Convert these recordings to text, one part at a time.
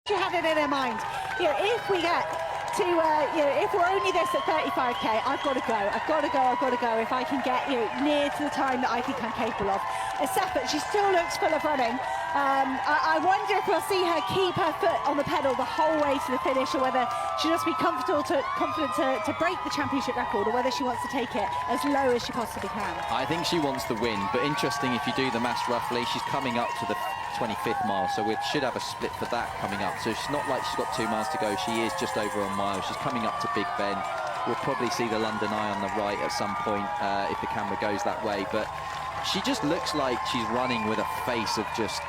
She had it in her mind. If we get to, if we're only this at 35k, I've got to go. If I can get near to the time that I think I'm capable of. Assefa, she still looks full of running. I wonder if we'll see her keep her foot on the pedal the whole way to the finish, or whether she'll just be confident to break the championship record, or whether she wants to take it as low as she possibly can. I think she wants the win, but interesting, if you do the maths roughly, she's coming up to the 25th mile, so we should have a split for that coming up. So it's not like she's got 2 miles to go. She is just over a mile. She's coming up to Big Ben. We'll probably see the London Eye on the right at some point if the camera goes that way, but she just looks like she's running with a face of just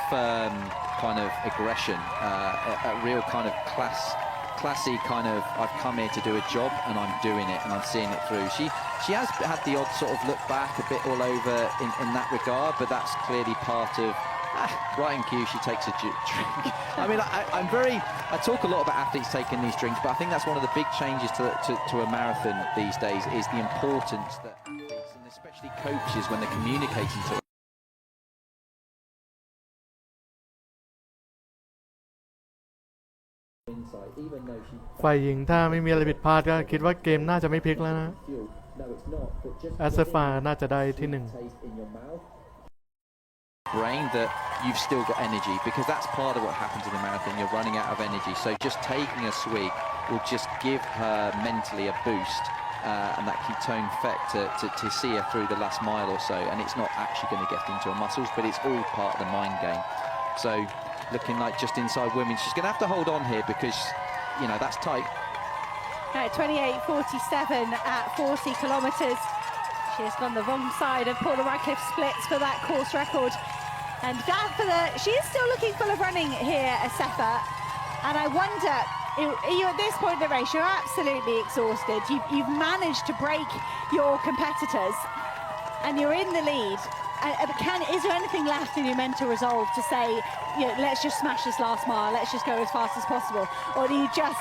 firm kind of aggression, a real kind of classy kind of, I've come here to do a job and I'm doing it and I'm seeing it through. She has had the odd sort of look back a bit all over in that regard, but that's clearly part of right in cue, she takes a drink. I mean, I talk a lot about athletes taking these drinks, but I think that's one of the big changes to a marathon these days, is the importance that athletes, and especially coaches, when they're communicating to ฝ่ายหญิงถ้าไม่มีอะไรผิดพลาดก็คิดว่าเกมน่าจะไม่พลิกแล้วนะแอสเซฟาน่าจะได้ที่1 brain that you've still got energy, because that's part of what happens in a marathon. You're running out of energy, so just taking a swig will just give her mentally a boost and that ketone effect to see her through the last mile or so, and it's not actually going to get into her muscles, but it's all part of the mind game. So looking like just inside women, she's going to have to hold on here, because that's tight. 28:47 at 40 kilometres. She has gone the wrong side of Paula Radcliffe splits for that course record. And she is still looking full of running here, Assefa. And I wonder, you at this point in the race, you're absolutely exhausted. You've managed to break your competitors and you're in the lead. Is there anything left in your mental resolve to say, let's just smash this last mile, let's just go as fast as possible? Or do you just,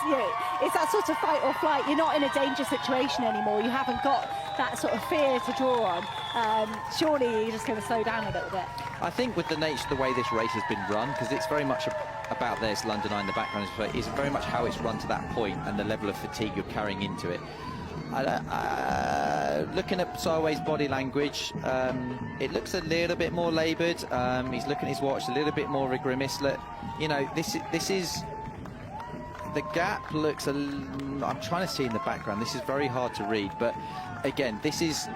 it's that sort of fight or flight? You're not in a dangerous situation anymore. You haven't got that sort of fear to draw on. Surely you're just going to slow down a little bit. I think with the nature of the way this race has been run, because it's very much about, there's London Eye in the background, it's very much how it's run to that point and the level of fatigue you're carrying into it. Looking at Sarway's body language, it looks a little bit more laboured. He's looking at his watch, a little bit more of a grimace. This is, the gap looks I'm trying to see in the background, this is very hard to read, but again, this is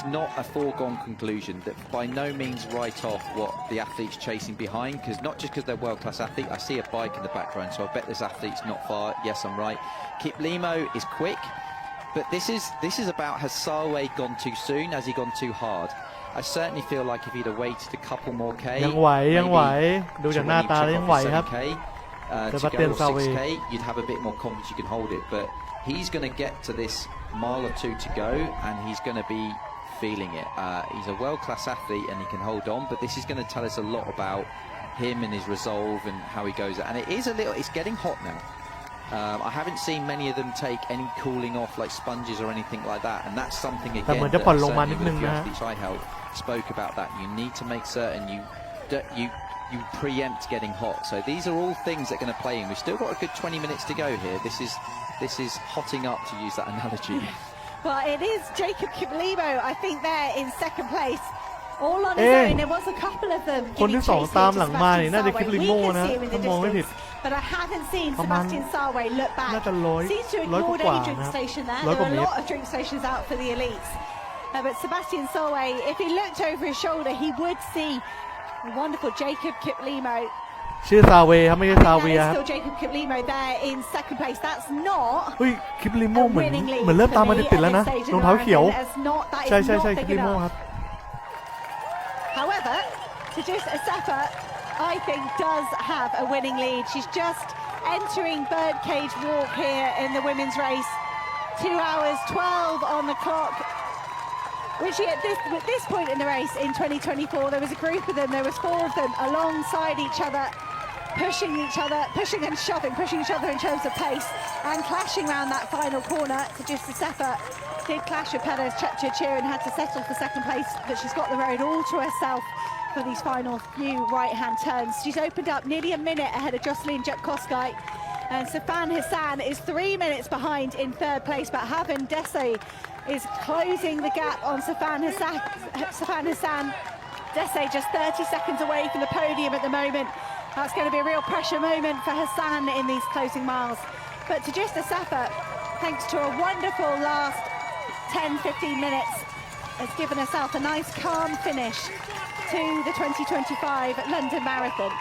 not a foregone conclusion. That by no means write off what the athlete's chasing behind, because not just because they're world-class athlete. I see a bike in the background, so I bet this athlete's not far. Yes, I'm right. Kiplimo is quick, but this is about, has Sarway gone too soon? Has he gone too hard? I certainly feel like if he'd have waited a couple more K, ยังไหวดูจากหน้าตาแล้วยังไหวครับ to go or 6k, you'd have a bit more confidence you can hold it, but he's going to get to this mile or 2 to go and he's going to be feeling it. He's a world-class athlete and he can hold on, but this is going to tell us a lot about him and his resolve and how he goes, and it's getting hot now. I haven't seen many of them take any cooling off like sponges or anything like that, and that's something again that certainly with the athletes I helped spoke about, that you need to make certain you preempt getting hot. So these are all things that are going to play in. We've still got a good 20 minutes to go here. This is hotting up, to use that analogy. Well, it is Jacob Kiplimo, I think, there in second place. All on his own. There was a couple of them. คนที่2ตามหลังมานี่น่าจะคิปลิโม่นะถ้ามองไม่ผิด But I haven't seen Sebastian Sarway look back. น่าจะSeems to have ignored any drink station there. There are a lot of drink stations out for the elites. But Sebastian Sarway, if he looked over his shoulder, he would see the wonderful Jacob Kiplimo. ชื่อซาเวย์ครับไม่ใช่ซาเวียครับ Still Jacob Kiplimo there in second place. That's not เฮ้ยคิปลิโม่เหมือนเริ่มตามมาติดๆแล้วนะรองเท้าเขียวใช่คิปลิโม่ครับ However, Tajus Assefa, I think, does have a winning lead. She's just entering Birdcage Walk here in the women's race. 2 hours 12 on the clock. Which at this point in the race in 2024, there was a group of them, there was 4 of them alongside each other, pushing and shoving, pushing each other in terms of pace, and clashing around that final corner. Tajus Assefa did clash with Perez Chepchirchir and had to settle for second place, but she's got the road all to herself for these final few right-hand turns. She's opened up nearly a minute ahead of Jocelyn Jepkosgei, and Sifan Hassan is 3 minutes behind in third place, but Havin Desi is closing the gap on Sifan Hassan. Desi just 30 seconds away from the podium at the moment. That's going to be a real pressure moment for Hassan in these closing miles. But Tigist Assefa, thanks to a wonderful last 10-15 minutes, has given herself a nice calm finish to the 2025 London Marathon.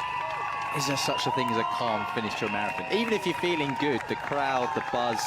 Is there such a thing as a calm finish to a marathon? Even if you're feeling good, the crowd, the buzz.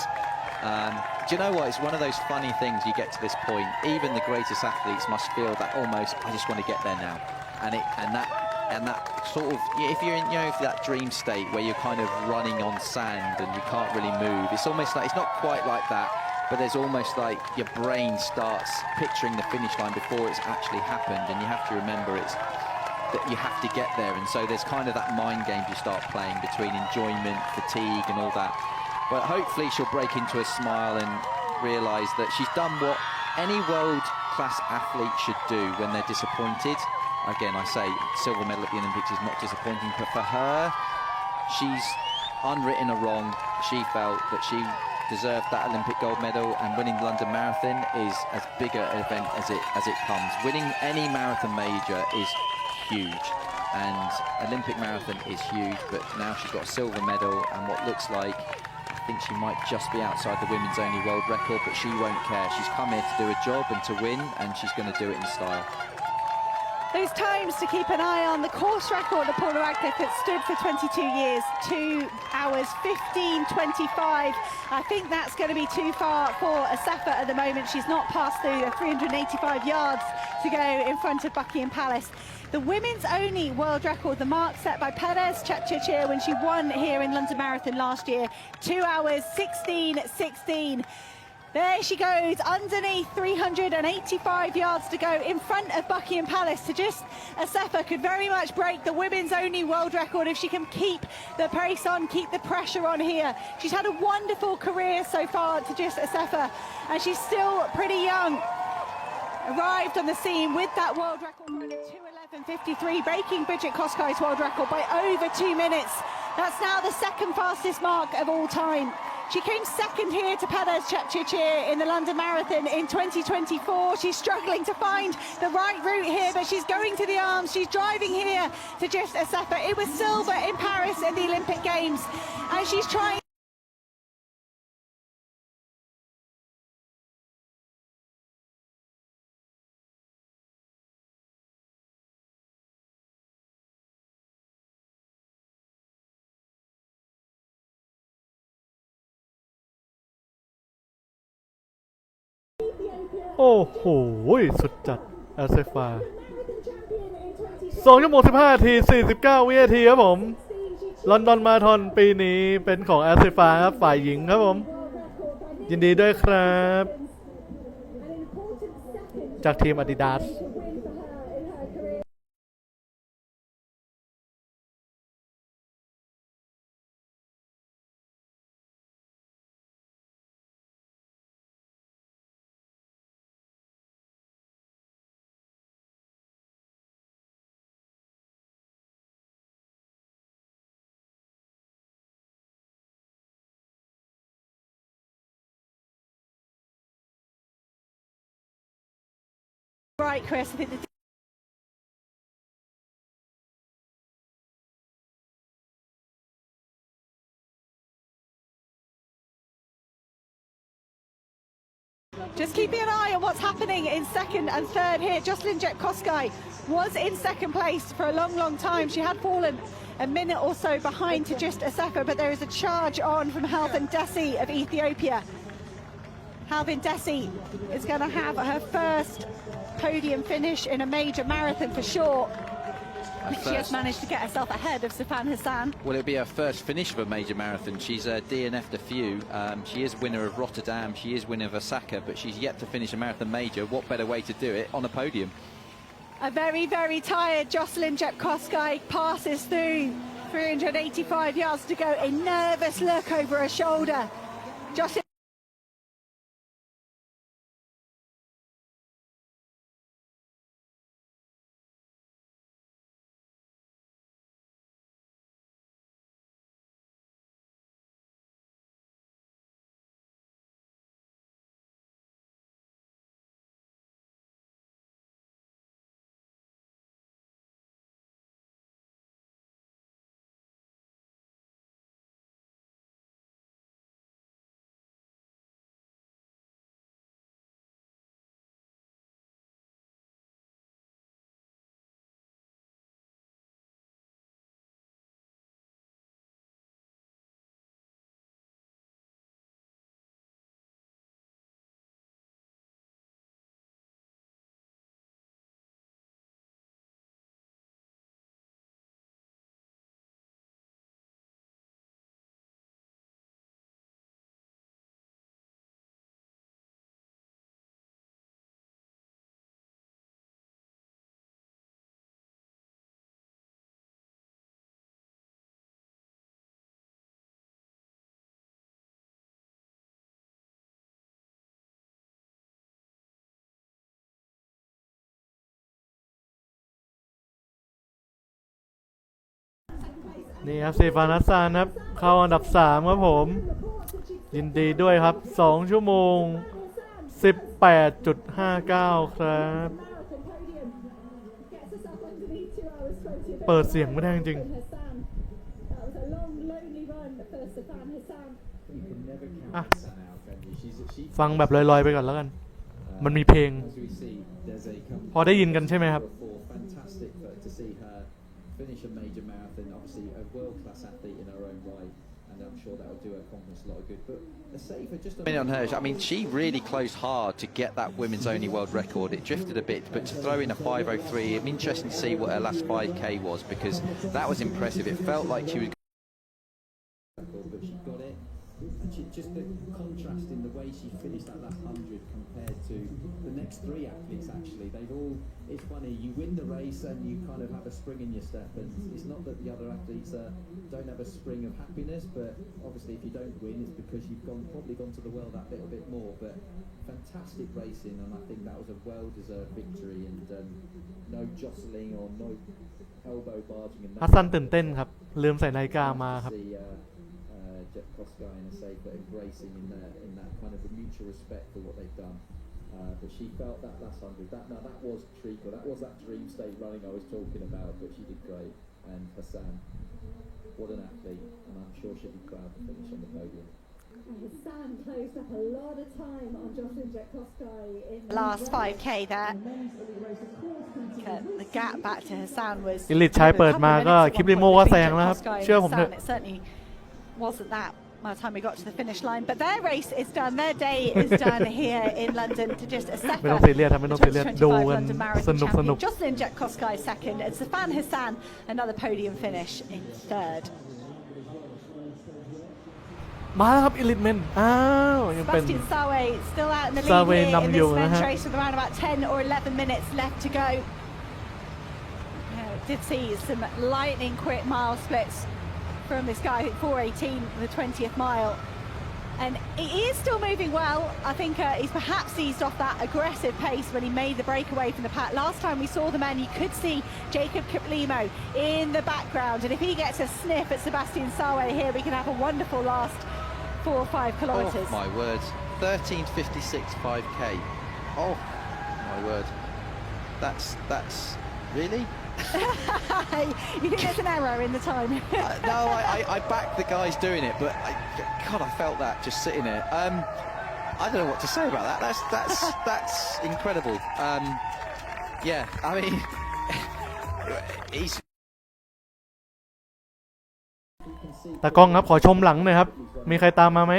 Do you know what? It's one of those funny things. You get to this point, even the greatest athletes must feel that almost, I just want to get there now. And that sort of, if you're in, that dream state where you're kind of running on sand and you can't really move, it's almost like, it's not quite like that, but there's almost like your brain starts picturing the finish line before it's actually happened, and you have to remember that you have to get there. And so there's kind of that mind game you start playing between enjoyment, fatigue and all that. But hopefully she'll break into a smile and realise that she's done what any world-class athlete should do when they're disappointed. Again, I say silver medal at the Olympics is not disappointing, but for her, she's unwritten a wrong. She felt that she deserved that Olympic gold medal, and winning the London Marathon is as big an event as it comes. Winning any marathon major is huge, and Olympic marathon is huge, but now she's got a silver medal and what looks like, I think she might just be outside the women's only world record, but she won't care. She's come here to do a job and to win, and she's going to do it in style. Those times to keep an eye on: the course record of Paula Radcliffe that stood for 22 years, 2 hours 15:25. I think that's going to be too far for Assefa at the moment. She's not passed through the 385 yards to go in front of Buckingham Palace. The women's only world record, the mark set by Perez Chepchirchir when she won here in London Marathon last year, 2 hours 16:16. There she goes, underneath 385 yards to go in front of Buckingham Palace. Tigist Assefa could very much break the women's only world record if she can keep the pace on, keep the pressure on here. She's had a wonderful career so far, Tigist Assefa, and she's still pretty young. Arrived on the scene with that world record run at 2:11:53, breaking Bridget Koskai's world record by over 2 minutes. That's now the second fastest mark of all time. She came second here to Perez Chepchirchir in the London Marathon in 2024. She's struggling to find the right route here, but she's going to the arms. She's driving here to Tigist Assefa. It was silver in Paris at the Olympic Games, and she's trying.โอ้โหสุดจัดแอสเซฟา2 ชั่วโมง 15 นาที 49 วินาทีครับผมลอนดอนมาราธอนปีนี้เป็นของแอสเซฟาครับฝ่ายหญิงครับผมยินดีด้วยครับจากทีม Adidas Right, Chris, I think just keeping an eye on what's happening in second and third here. Jocelyn Jepkosgei was in second place for a long time. She had fallen a minute or so behind Tigist Assefa, but there is a charge on from Halvin Desi of Ethiopia. Halvin Desi is going to have her first podium finish in a major marathon for sure. She has managed to get herself ahead of Sifan Hassan. Well, it'll be her first finish of a major marathon. She's DNF'd a few. She is winner of Rotterdam, she is winner of Osaka, but she's yet to finish a marathon major. What better way to do it on a podium? A very tired Jocelyn Jepkosgei passes through 385 yards to go. A nervous look over her shoulder. Jocelyn นี่ครับซีฟานัสซานครับเข้าอันดับ3ครับผมยินดีด้วยครับ2 ชั่วโมง 18.59 ครับ เปิดเสียงไม่ได้จริงๆอ่ะฟังแบบลอยๆไปก่อนแล้วกันมันมีเพลงพอได้ยินกันใช่ไหมครับ finish a major marathon, obviously a world-class athlete in her own right, and I'm sure that will do her conference a lot of good. But the safer just on her, I mean, she really closed hard to get that women's only world record. It drifted a bit, but to throw in a 5:03, I'm interested to see what her last 5k was because that was impressive. It felt like she was. But she got it. And just the contrast in the way she finished that last 100 compared to the next 3 athletes actually. They've all, it's funny, you win the race and you kind of have a spring in your step, and it's not that the other athletes don't have a spring of happiness, but obviously if you don't win it's because you've probably gone to the well that little bit more. But fantastic racing, and I think that was a well-deserved victory, and no jostling or no elbow barging. ฮัสซันตื่นเต้นครับลืมใส่นาฬิกามาครับ Jett Koskay and Assefa embracing in that kind of a mutual respect for what they've done. But she felt that last 100. That was treacle. That was that dream state running I was talking about. But she did great. And Hassan, what an athlete, and I'm sure she'll be proud to finish on the podium. Hassan closed up a lot of time on Jocelyn Jett Koskay in the Last 5k there. The gap back to Hassan was อิลิทชัยเปิดมาก็คลิปลิโมก็แซงแล้วครับเชื่อผมเถอะ It certainly wasn't that by the time we got to the finish line, but their race is done, their day is done here in London to just a ไม่ต้องซีเรียสครับไม่ต้องซีเรียสดูกันสนุก Jocelyn Jett Koskay second and Sifan Hassan another podium finish in third. มาแล้วครับอิลิทเมนอ้าวยังเป็น Sebastian Sawe still out in the lead Sawe here in นำอยู่ this นะ men's ฮะ race with around about 10 or 11 minutes left to go. Did see some lightning quick mile splits from this guy at 4:18 the 20th mile, and he is still moving well. I think he's perhaps eased off that aggressive pace when he made the breakaway from the pack. Last time we saw the man, you could see Jacob Kiplimo in the background, and if he gets a sniff at Sebastian Sawe here, we can have a wonderful last 4 or 5 kilometres. Oh my word, 13:56 5k. Oh my word, that's really. You think there's an error in the time? No, I back the guys doing it, but God, I felt that just sitting there. I don't know what to say about that. That's incredible. Yeah, I mean, he's. ตากล้องครับขอชมหลังหน่อยครับมีใครตามมาไหม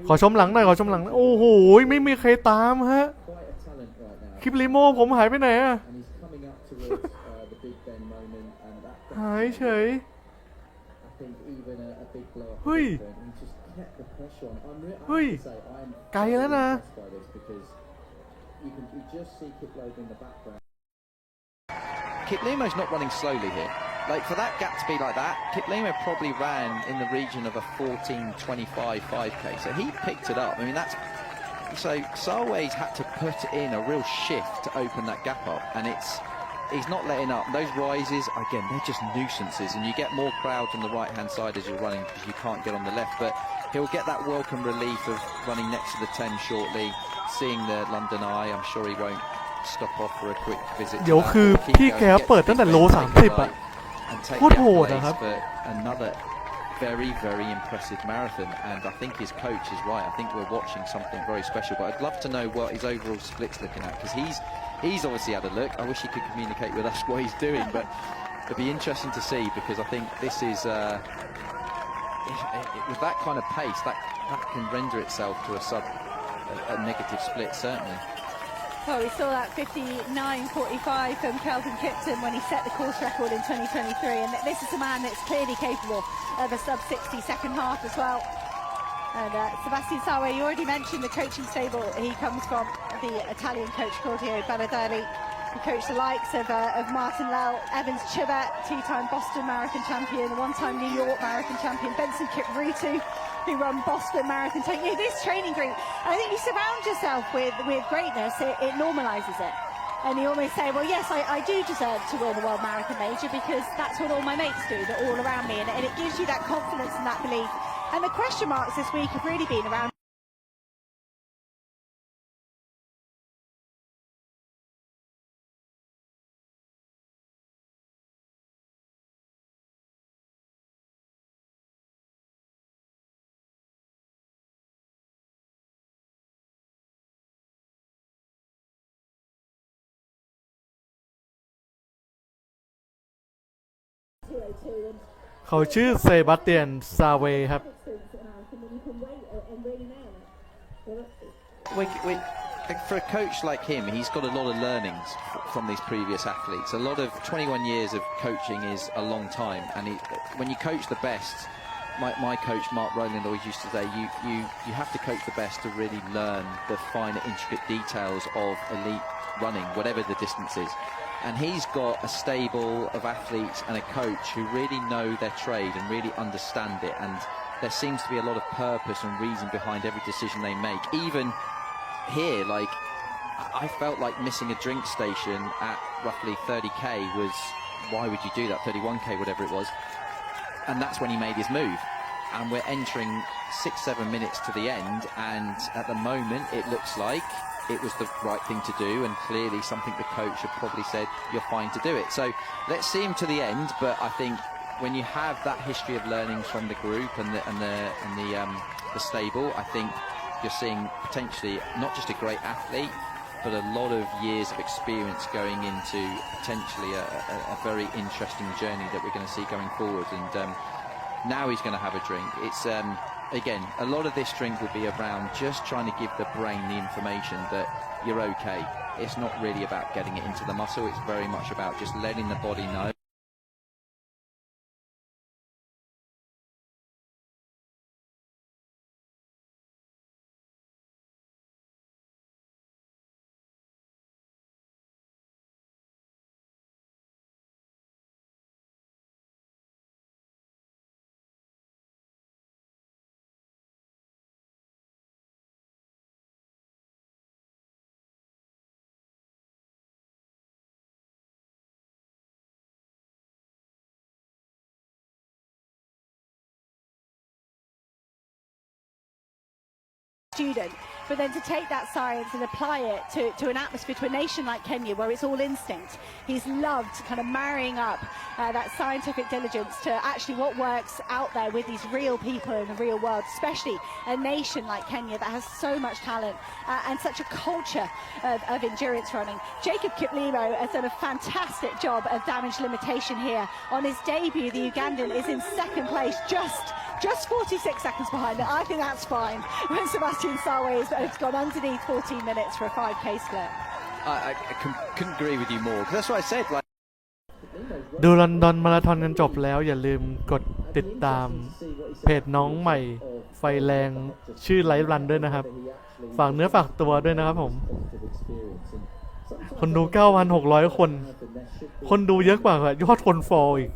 ขอชมหลังหน่อยขอชมหลังโอ้โหไม่มีใครตามฮะคลิปลิโมผมหายไปไหนอะหายเฉยเฮ้ยเฮ้ยไกลแล้วนะKiplimo's not running slowly here. Like, for that gap to be like that, Kiplimo probably ran in the region of a 14:25 5k, so he picked it up. I mean, that's so Sawe's had to put in a real shift to open that gap up, and he's not letting up. Those rises, again, they're just nuisances, and you get more crowds on the right-hand side as you're running because you can't get on the left. But he'll get that welcome relief of running next to the 10 shortly, seeing the London Eye. I'm sure he won't stop off for a quick visit. เดี๋ยวคือพี่แกเปิดตั้งแต่โล30อะโคตรโหดนะครับ Another very, very impressive marathon, and I think his coach is right. I think we're watching something very special, but I'd love to know what his overall split's looking at, because he's obviously had a look. I wish he could communicate with us what he's doing, but it'd be interesting to see, because I think this is with that kind of pace, that can render itself to a negative split, certainly. Well, we saw that 59.45 from Kelvin Kipton when he set the course record in 2023, and this is a man that's clearly capable of a sub-60 second half as well. And Sebastian Sawe, you already mentioned the coaching stable he comes from, the Italian coach Claudio Baladari. He coached the likes of Martin Lell, Evans Chibet, two-time Boston Marathon champion, the one-time New York Marathon champion, Benson Kiprutu, who run Boston Marathon. You know, this training group, I think you surround yourself with greatness, it normalises it. And you almost say, well, yes, I do deserve to win a World Marathon Major because that's what all my mates do, they're all around me. And it gives you that confidence and that belief. And the question marks this week have really been aroundเขาชื่อเซบาสเตียนซาเวย์ครับ For a coach like him, he's got a lot of learnings from these previous athletes. A lot of 21 years of coaching is a long time, and when you coach the best, my coach Mark Rowland always used to say, you have to coach the best to really learn the finer, intricate details of elite running, whatever the distance is. And he's got a stable of athletes and a coach who really know their trade and really understand it. And there seems to be a lot of purpose and reason behind every decision they make. Even here, like, I felt like missing a drink station at roughly 30k was, why would you do that? 31k, whatever it was. And that's when he made his move. And we're entering 6-7 minutes to the end. And at the moment, it looks like it was the right thing to do, and clearly something the coach had probably said, you're fine to do it. So let's see him to the end. But I think when you have that history of learnings from the group and the stable, I think you're seeing potentially not just a great athlete, but a lot of years of experience going into potentially a very interesting journey that we're going to see going forward. And now he's going to have a drink. It's again, a lot of this drink will be around just trying to give the brain the information that you're okay. It's not really about getting it into the muscle. It's very much about just letting the body know. Student, but then to take that science and apply it to an atmosphere, to a nation like Kenya where it's all instinct. He's loved kind of marrying up that scientific diligence to actually what works out there with these real people in the real world, especially a nation like Kenya that has so much talent and such a culture of endurance running. Jacob Kiplimo has done a fantastic job of damage limitation here. On his debut, the Ugandan is in second place, just 46 seconds behind it. I think that's fine when Sebastian Sawe has gone underneath 14 minutes for a 5k split. I couldn't agree with you more, because that's what I said. Like, ดูลอนดอนมาราธอนกันจบแล้วอย่าลืมกดติดตามเพจน้องใหม่ไฟแรงชื่อไลฟ์รันด้วยนะครับฝากเนื้อฝากตัวด้วยนะครับผมคนดู 9,600 คนดูเยอะกว่ายอดคนฟอลอีก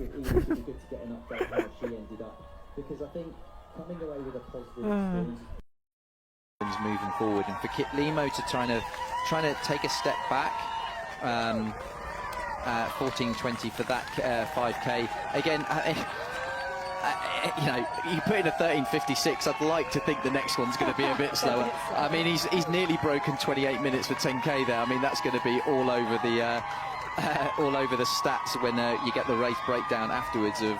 moving forward, and for Kiplimo to trying to take a step back, 14:20 for that 5k again. You know, you put in a 13:56. I'd like to think the next one's going to be a bit slower. I mean, he's nearly broken 28 minutes for 10k there. I mean, that's going to be all over the stats when you get the race breakdown afterwards of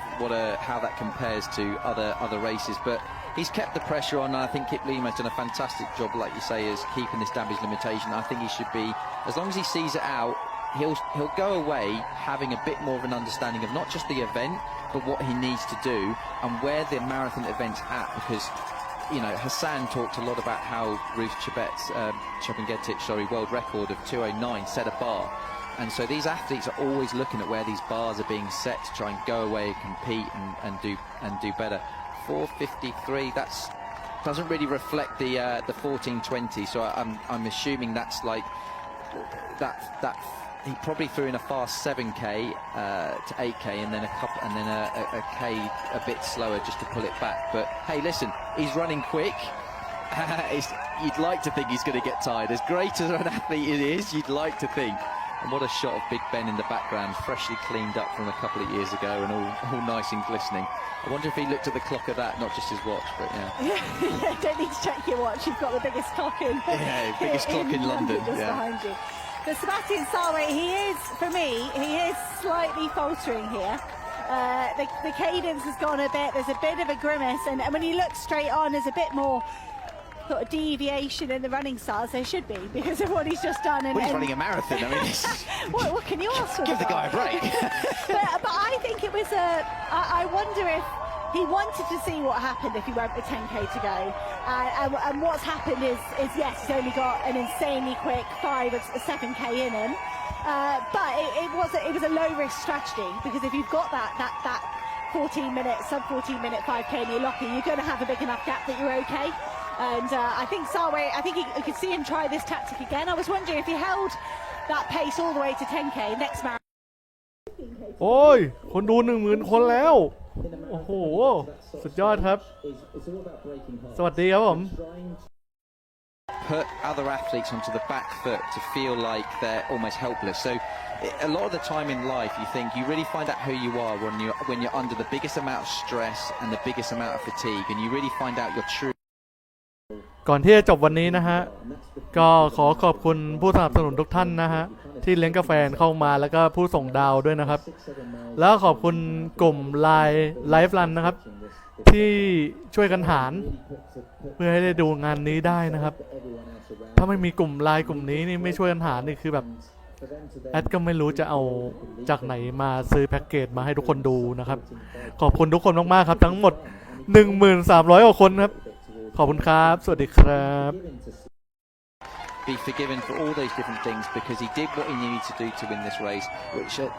how that compares to other races. But he's kept the pressure on, and I think Kiplimo's done a fantastic job, like you say, is keeping this damage limitation. I think he should be, as long as he sees it out, he'll go away having a bit more of an understanding of not just the event, but what he needs to do and where the marathon event's at. Because, you know, Hassan talked a lot about how Ruth Chepngetich, world record of 2:09 set a bar. And so these athletes are always looking at where these bars are being set to try and go away, compete and do better. 4:53, that's doesn't really reflect the 14:20. So I'm assuming that's like that he probably threw in a fast 7k to 8k, and then a k a bit slower just to pull it back. But hey, listen, he's running quick. You'd like to think he's going to get tired. As great as an athlete it is, you'd like to think. And what a shot of Big Ben in the background, freshly cleaned up from a couple of years ago and all nice and glistening. I wonder if he looked at the clock of that, not just his watch, but Yeah, don't need to check your watch. You've got the biggest clock in. Yeah, biggest clock in London. Just behind you. But Sebastian Sawe, for me, he is slightly faltering here. The cadence has gone a bit. There's a bit of a grimace, and when you look straight on, there's a bit more sort of deviation in the running styles. There should be, because of what he's just done. And, well, he's running a marathon. I mean, what can you ask for? Give the guy a break. but I think it was I wonder if he wanted to see what happened if he went with 10k to go, and what's happened is yes, he's only got an insanely quick 5 or 7k in him, but it was a low risk strategy, because if you've got that 14 minute sub 14 minute 5k in your locker, you're going to have a big enough gap that you're okay. And I think Sawe, you could see him try this tactic again. I was wondering if he held that pace all the way to 10k next marathon. โอ้ยคนดู 10,000 คนแล้วโอ้โหสุดยอดครับสวัสดีครับผม Put other athletes onto the back foot to feel like they're almost helpless. So a lot of the time in life, you think you really find out who you are when you're under the biggest amount of stress and the biggest amount of fatigue, and you really find out your true. ก่อนที่จะจบวันนี้นะฮะก็ขอขอบคุณผู้สนับสนุนทุกท่านนะฮะที่เลี้ยงกาแฟเข้ามาแล้วก็ผู้ส่งดาวด้วยนะครับแล้วขอบคุณกลุ่มไลฟ์รันนะครับที่ช่วยกันหารเพื่อให้ได้ดูงานนี้ได้นะครับถ้าไม่มีกลุ่มไลน์กลุ่มนี้นี่ไม่ช่วยกันหารนี่คือแบบแอดก็ไม่รู้จะเอาจากไหนมาซื้อแพ็กเกจมาให้ทุกคนดูนะครับขอบคุณทุกคนมากๆครับทั้งหมด 1300 กว่าคนครับขอบคุณครับสวัสดีครับ Be forgiven for all those different things, because he did what he needed to do to win this race, which at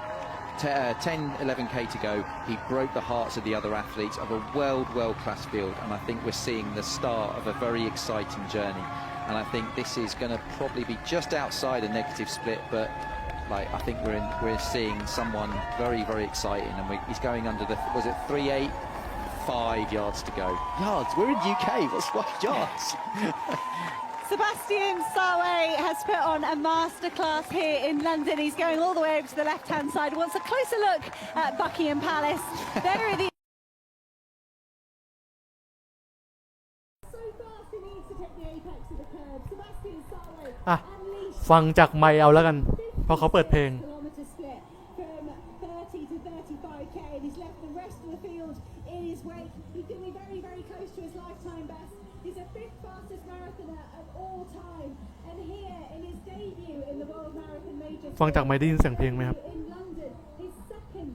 11k to go, he broke the hearts of the other athletes of a world-class field, and I think we're seeing the start of a very exciting journey. And I think this is going to probably be just outside a negative split, but I think we're seeing someone very exciting, and he's going under the, was it 385 yards to go? Yards? We're in UK. What's what yards? Sebastian Sawe has put on a masterclass here in London. He's going all the way over to the left-hand side. Wants a closer look at Buckingham Palace. There are the So fast he needs to take the apex of the curve. Sebastian Sawe อ่ะ unleashed ฟังจากไมค์เอาแล้วกันเพราะเขาเปิดเพลง kilometre split from 30 to 35k, and he's left the rest of the field in his wake. He's going to be very close to his lifetime best. He's the 5th fastest marathoner of all time, and here in his debut in the World Marathon Major ฟังจากไมค์ได้ยินเสียงเพลงไหมครับ in London, his second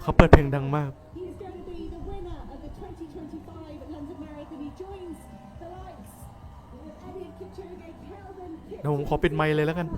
เขาเปิดเพลงดังมาก he is going to be the winner of the 2025 London Marathon. He joins the likes of Eliud Kipchoge, Kelvin เดี๋ยวผมขอปิดไมค์เลยแล้วกัน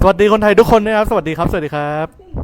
สวัสดีคนไทยทุกคนนะครับสวัสดีครับ